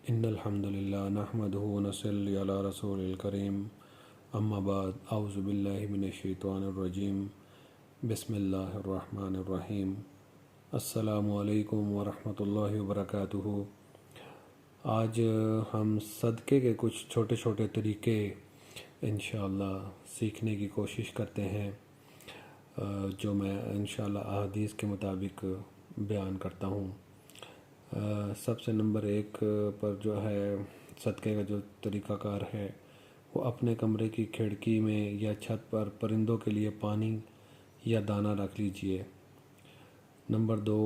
ان الحمد للہ نحمده ونصلی علی رسول الکریم اما بعد اعوذ باللہ من الشیطان الرجیم بسم اللہ الرحمن الرحیم السلام علیکم ورحمۃ اللہ وبرکاتہ۔ آج ہم صدقے کے کچھ چھوٹے چھوٹے طریقے انشاءاللہ سیکھنے کی کوشش کرتے ہیں، جو میں انشاءاللہ احادیث کے مطابق بیان کرتا ہوں۔ سب سے نمبر ایک پر جو ہے صدقے کا جو طریقہ کار ہے وہ اپنے کمرے کی کھڑکی میں یا چھت پر پرندوں کے لیے پانی یا دانہ رکھ لیجئے۔ نمبر دو،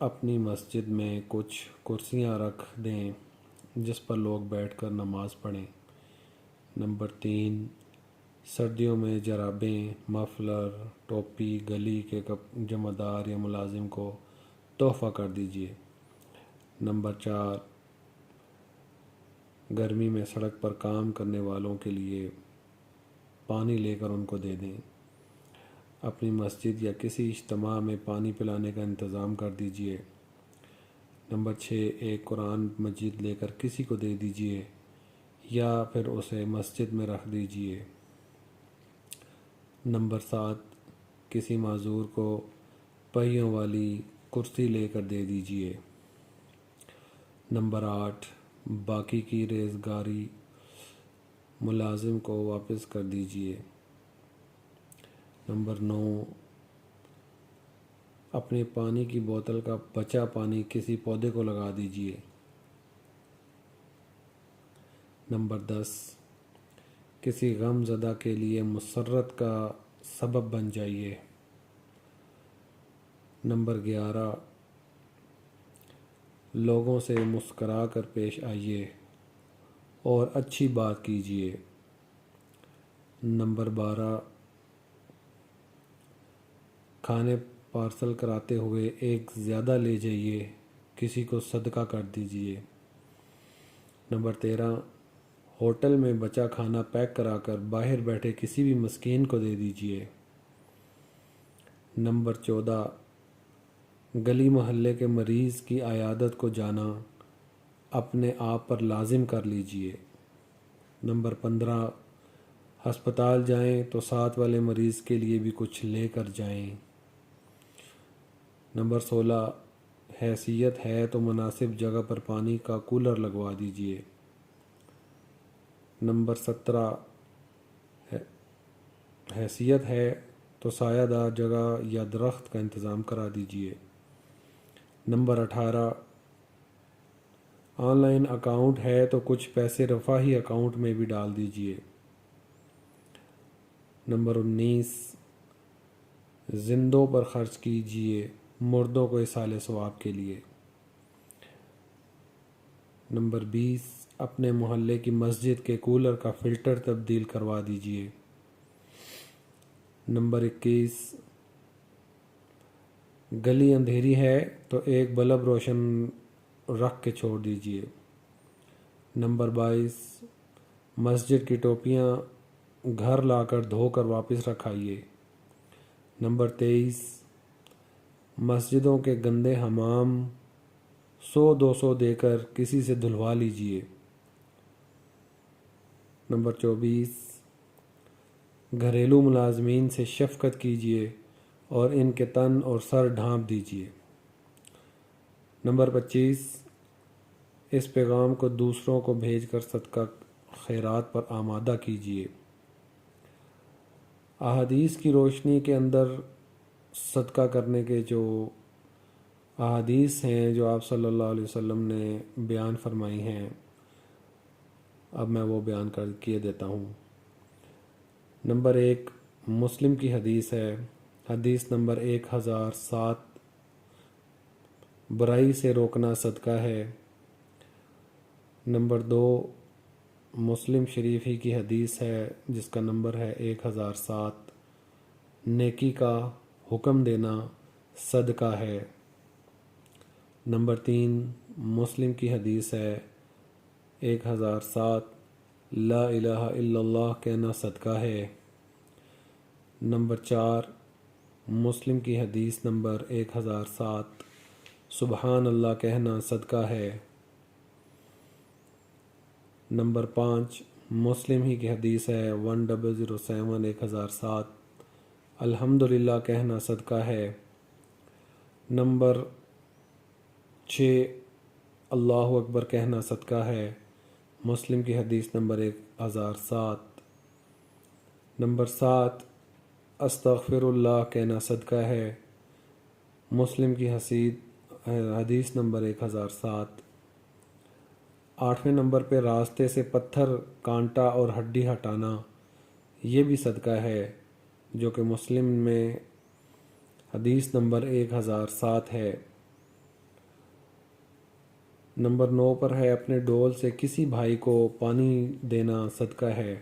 اپنی مسجد میں کچھ کرسیاں رکھ دیں جس پر لوگ بیٹھ کر نماز پڑھیں۔ نمبر تین، سردیوں میں جرابیں، مفلر، ٹوپی گلی کے جمع دار یا ملازم کو تحفہ کر دیجئے۔ نمبر چار، گرمی میں سڑک پر کام کرنے والوں کے لیے پانی لے کر ان کو دے دیں۔ اپنی مسجد یا کسی اجتماع میں پانی پلانے کا انتظام کر دیجئے۔ نمبر چھ، ایک قرآن مجید لے کر کسی کو دے دیجئے یا پھر اسے مسجد میں رکھ دیجئے۔ نمبر سات، کسی معذور کو پہیوں والی کرسی لے کر دے دیجئے۔ نمبر آٹھ، باقی کی ریزگاری ملازم کو واپس کر دیجئے۔ نمبر نو، اپنے پانی کی بوتل کا بچا پانی کسی پودے کو لگا دیجئے۔ نمبر 10، کسی غم زدہ کے لیے مسرت کا سبب بن جائیے۔ نمبر 11، لوگوں سے مسکرا کر پیش آئیے اور اچھی بات کیجیے۔ نمبر 12، کھانے پارسل کراتے ہوئے ایک زیادہ لے جائیے، کسی کو صدقہ کر دیجیے۔ نمبر 13، ہوٹل میں بچا کھانا پیک کرا کر باہر بیٹھے کسی بھی مسکین کو دے دیجیے۔ نمبر 14، گلی محلے کے مریض کی عیادت کو جانا اپنے آپ پر لازم کر لیجئے۔ نمبر 15، ہسپتال جائیں تو ساتھ والے مریض کے لیے بھی کچھ لے کر جائیں۔ نمبر 16، حیثیت ہے تو مناسب جگہ پر پانی کا کولر لگوا دیجئے۔ نمبر 17، حیثیت ہے تو سایہ دار جگہ یا درخت کا انتظام کرا دیجئے۔ نمبر 18، آن لائن اکاؤنٹ ہے تو کچھ پیسے رفاہی اکاؤنٹ میں بھی ڈال دیجئے۔ نمبر 19، زندوں پر خرچ کیجئے، مردوں کو ایصال ثواب کے لیے۔ نمبر 20، اپنے محلے کی مسجد کے کولر کا فلٹر تبدیل کروا دیجئے۔ نمبر 21، گلی اندھیری ہے تو ایک بلب روشن رکھ کے چھوڑ دیجئے۔ نمبر 22، مسجد کی ٹوپیاں گھر لا کر دھو کر واپس رکھائیے۔ نمبر 23، مسجدوں کے گندے حمام 100-200 دے کر کسی سے دھلوا لیجئے۔ نمبر 24، گھریلو ملازمین سے شفقت کیجیے اور ان کے تن اور سر ڈھانپ دیجیے۔ نمبر 25، اس پیغام کو دوسروں کو بھیج کر صدقہ خیرات پر آمادہ کیجیے۔ احادیث کی روشنی کے اندر صدقہ کرنے کے جو احادیث ہیں جو آپ صلی اللہ علیہ وسلم نے بیان فرمائی ہیں، اب میں وہ بیان کر کیے دیتا ہوں۔ نمبر 1، مسلم کی حدیث ہے، حدیث نمبر 1007، برائی سے روکنا صدقہ ہے۔ نمبر 2، مسلم شریف ہی کی حدیث ہے جس کا نمبر ہے 1007، نیکی کا حکم دینا صدقہ ہے۔ نمبر 3، مسلم کی حدیث ہے 1007، لا الہ الا اللہ کہنا صدقہ ہے۔ نمبر 4، مسلم کی حدیث نمبر 1007، سبحان اللہ کہنا صدقہ ہے۔ نمبر 5 مسلم ہی کی حدیث ہے 1007 1007 الحمدللہ کہنا صدقہ ہے۔ نمبر 6 اللہ اکبر کہنا صدقہ ہے، مسلم کی حدیث نمبر 1007۔ نمبر 7 استغفر اللہ کہنا صدقہ ہے، مسلم کی حدیث نمبر 1007۔ 8ویں نمبر پہ راستے سے پتھر، کانٹا اور ہڈی ہٹانا، یہ بھی صدقہ ہے، جو کہ مسلم میں حدیث نمبر 1007 ہے۔ نمبر 9 پر ہے اپنے ڈول سے کسی بھائی کو پانی دینا صدقہ ہے،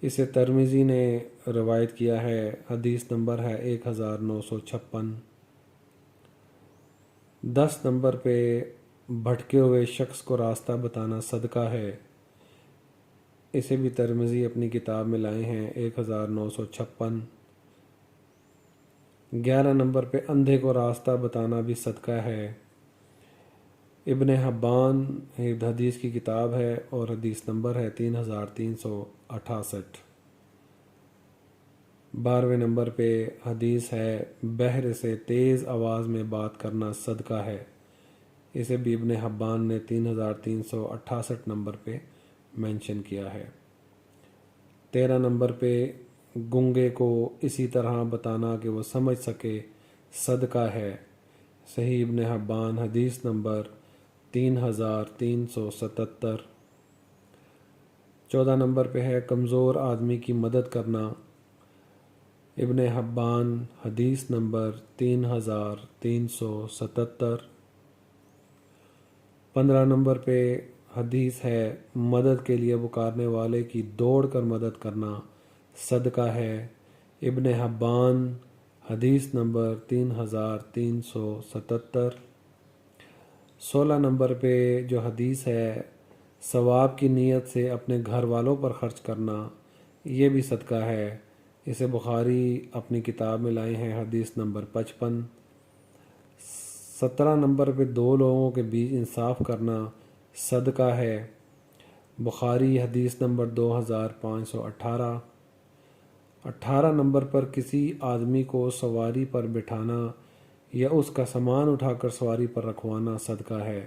اسے ترمذی نے روایت کیا ہے، حدیث نمبر ہے 1956۔ 10 نمبر پہ بھٹکے ہوئے شخص کو راستہ بتانا صدقہ ہے، اسے بھی ترمذی اپنی کتاب میں لائے ہیں 1956۔ 11 نمبر پہ اندھے کو راستہ بتانا بھی صدقہ ہے، ابن حبان حدیث کی کتاب ہے اور حدیث نمبر ہے 3368۔ 12ویں نمبر پہ حدیث ہے بحر سے تیز آواز میں بات کرنا صدقہ ہے، اسے بھی ابن حبان نے 3368 نمبر پہ مینشن کیا ہے۔ 13 نمبر پہ گنگے کو اسی طرح بتانا کہ وہ سمجھ سکے صدقہ ہے، صحیح ابن حبان حدیث نمبر 3377۔ 14 نمبر پہ ہے کمزور آدمی کی مدد کرنا، ابن حبان حدیث نمبر 3377۔ 15 نمبر پہ حدیث ہے مدد کے لیے پکارنے والے کی دوڑ کر مدد کرنا صدقہ ہے، ابن حبان حدیث نمبر 3377۔ 16 نمبر پہ جو حدیث ہے ثواب کی نیت سے اپنے گھر والوں پر خرچ کرنا، یہ بھی صدقہ ہے، اسے بخاری اپنی کتاب میں لائے ہیں، حدیث نمبر 55۔ 17 نمبر پہ 2 لوگوں کے بیچ انصاف کرنا صدقہ ہے، بخاری حدیث نمبر 2518۔ 18 نمبر پر کسی آدمی کو سواری پر بٹھانا یا اس کا سامان اٹھا کر سواری پر رکھوانا صدقہ ہے،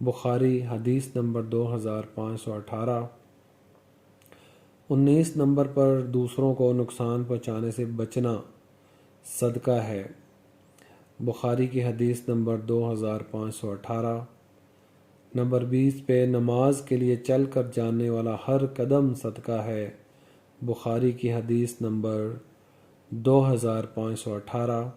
بخاری حدیث نمبر 2518۔ 19 نمبر پر دوسروں کو نقصان پہنچانے سے بچنا صدقہ ہے، بخاری کی حدیث نمبر 2518۔ نمبر 20 پہ نماز کے لیے چل کر جانے والا ہر قدم صدقہ ہے، بخاری کی حدیث نمبر 2518۔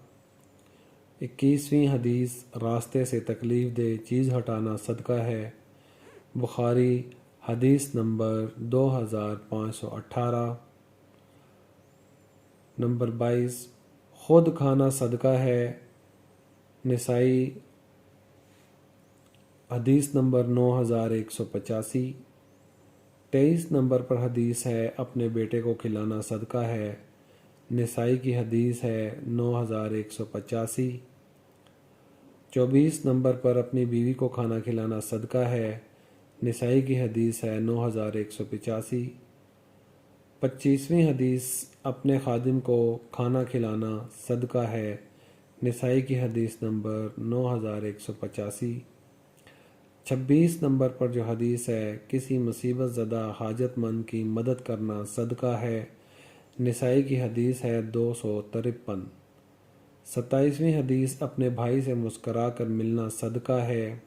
21ویں حدیث راستے سے تکلیف دہ چیز ہٹانا صدقہ ہے، بخاری حدیث نمبر 2518۔ نمبر 22 خود کھانا صدقہ ہے، نسائی حدیث نمبر 9185۔ 23 نمبر پر حدیث ہے اپنے بیٹے کو کھلانا صدقہ ہے، نسائی کی حدیث ہے 9185۔ 24 نمبر پر اپنی بیوی کو کھانا کھلانا صدقہ ہے، نسائی کی حدیث ہے 9185۔ 25ویں حدیث اپنے خادم کو کھانا کھلانا صدقہ ہے، نسائی کی حدیث نمبر 9185۔ 26 نمبر پر جو حدیث ہے کسی مصیبت زدہ حاجت مند کی مدد کرنا صدقہ ہے، نسائی کی حدیث ہے 253۔ 27ویں حدیث اپنے بھائی سے مسکرا کر ملنا صدقہ ہے،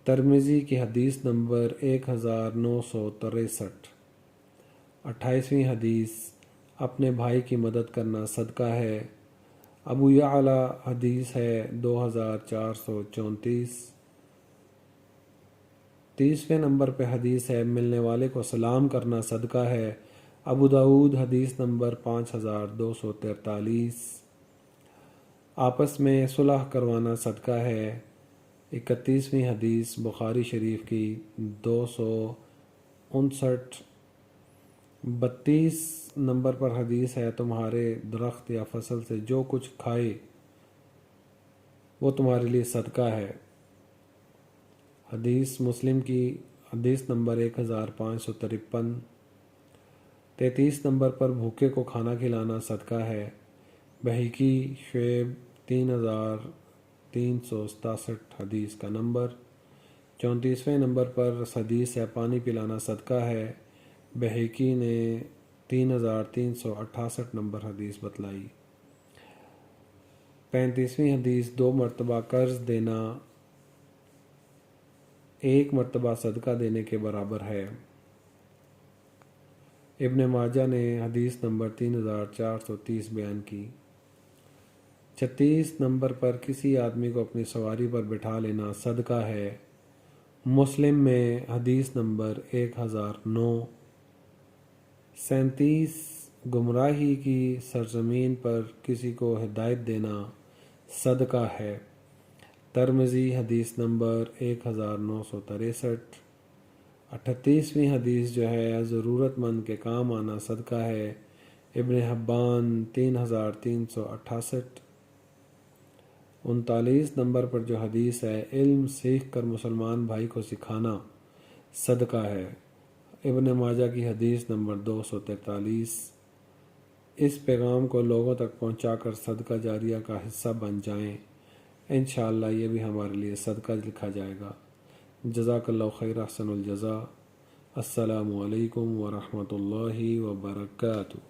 ترمذی کی حدیث نمبر 1963۔ 28ویں حدیث اپنے بھائی کی مدد کرنا صدقہ ہے، ابو یعلا حدیث ہے 2434۔ 30ویں نمبر پہ حدیث ہے ملنے والے کو سلام کرنا صدقہ ہے، ابو داؤد حدیث نمبر 5243۔ آپس میں صلح کروانا صدقہ ہے، 31ویں حدیث بخاری شریف کی 259۔ 32 نمبر پر حدیث ہے تمہارے درخت یا فصل سے جو کچھ کھائے وہ تمہارے لیے صدقہ ہے، حدیث مسلم کی حدیث نمبر 1553۔ 33 نمبر پر بھوکے کو کھانا کھلانا صدقہ ہے، بہقی شعیب 3367 حدیث کا نمبر۔ 34ویں نمبر پر حدیث ہے پانی پلانا صدقہ ہے، بہقی نے 3368 نمبر حدیث بتلائی۔ 35ویں حدیث 2 مرتبہ قرض دینا 1 مرتبہ صدقہ دینے کے برابر ہے، ابن ماجہ نے حدیث نمبر 3430 بیان کی۔ 36 نمبر پر کسی آدمی کو اپنی سواری پر بٹھا لینا صدقہ ہے، مسلم میں حدیث نمبر 1009۔ 37 گمراہی کی سرزمین پر کسی کو ہدایت دینا صدقہ ہے، ترمذی حدیث نمبر 1963۔ 38ویں حدیث جو ہے ضرورت مند کے کام آنا صدقہ ہے، ابن حبان 3368۔ 39 نمبر پر جو حدیث ہے علم سیکھ کر مسلمان بھائی کو سکھانا صدقہ ہے، ابن ماجہ کی حدیث نمبر 243۔ اس پیغام کو لوگوں تک پہنچا کر صدقہ جاریہ کا حصہ بن جائیں، انشاءاللہ یہ بھی ہمارے لیے صدقہ لکھا جائے گا۔ جزاک اللہ خیر، احسن الجزا۔ السلام علیکم ورحمۃ اللہ وبرکاتہ۔